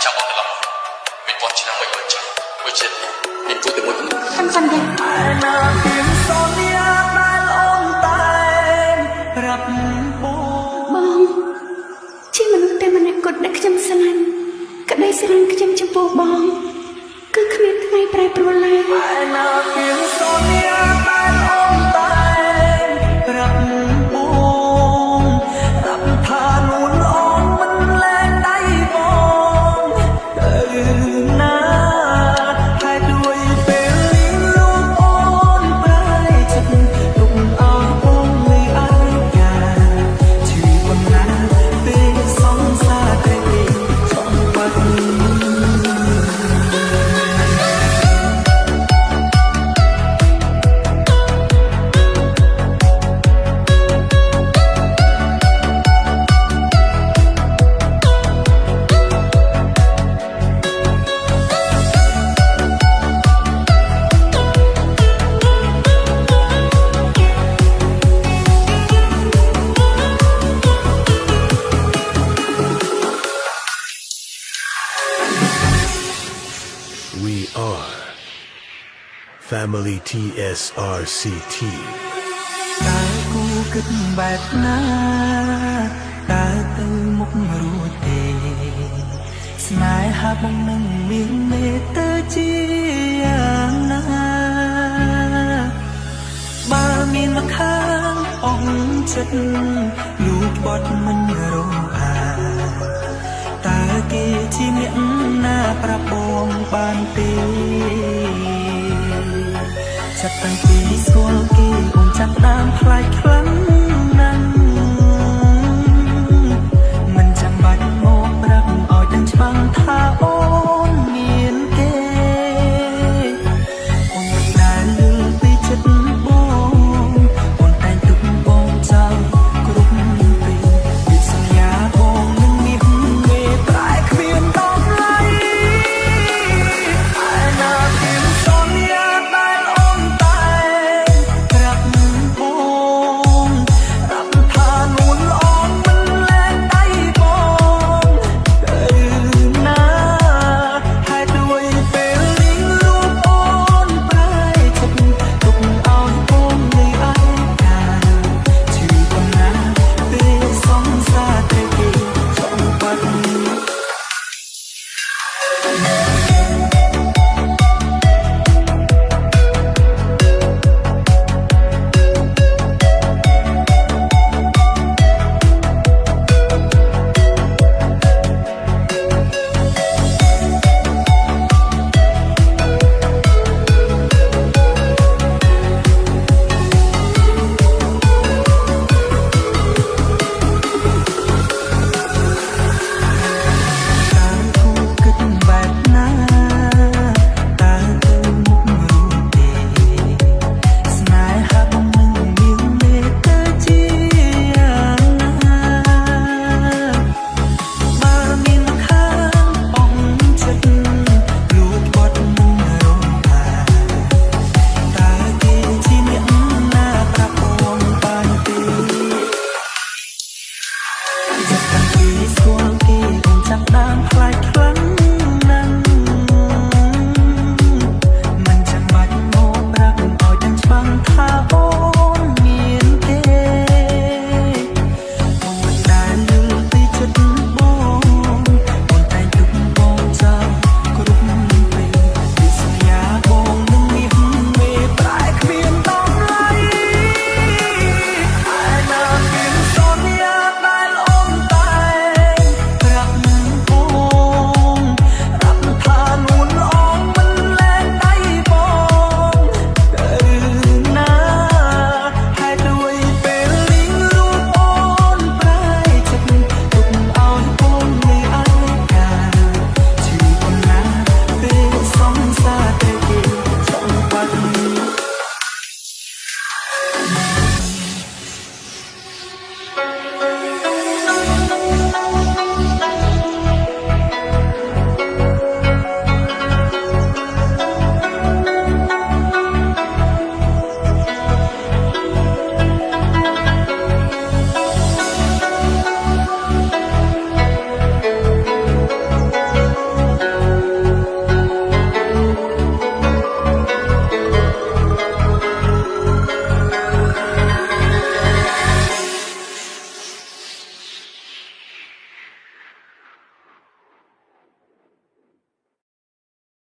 ចាំបងត្រឡប់មិនបោះឆ្នាំមិនមិនចាំមួយចិត្តមានគូតែមួយប៉ុណ្ណឹងខ្ញុំសុំទេណាពីសូនយ៉ាដែលអូនតែប្រាប់បងជាមនុស្សតែម្នាក់គត់ដែលខ្ញុំស្រឡាញ់ក្តីស្រឡាញ់ខ្ញុំចំពោះបងគឺគ្មានថ្ងៃប្រែប្រួលឡើយណាពីសូនយ៉ាដែលអូនតែប្រាប់បងរាប់ថានួនអូនមិនលែងដៃបងទៅណាហេតុដូចពេលនេះលោកអូនប្រែចិត្តទុកអោបងមិនអាចការជឿប៉ុណ្ណាពេលសង្សារតែចំបាត់We are Family TSRCT តើគូគិតបែបណាតើទៅមុខរួចទេស្នេហាបងនឹងមានមេត្តាជាយ៉ាងណាបើមានមកខាងអងចិត្តលូចបត់មិនរងអាតើគេជាអ្នកណាប្រាប់បងបានទេចាប់តាំងពីស្គាល់គេបងចាប់ដើមខ្លាចខ្លាំង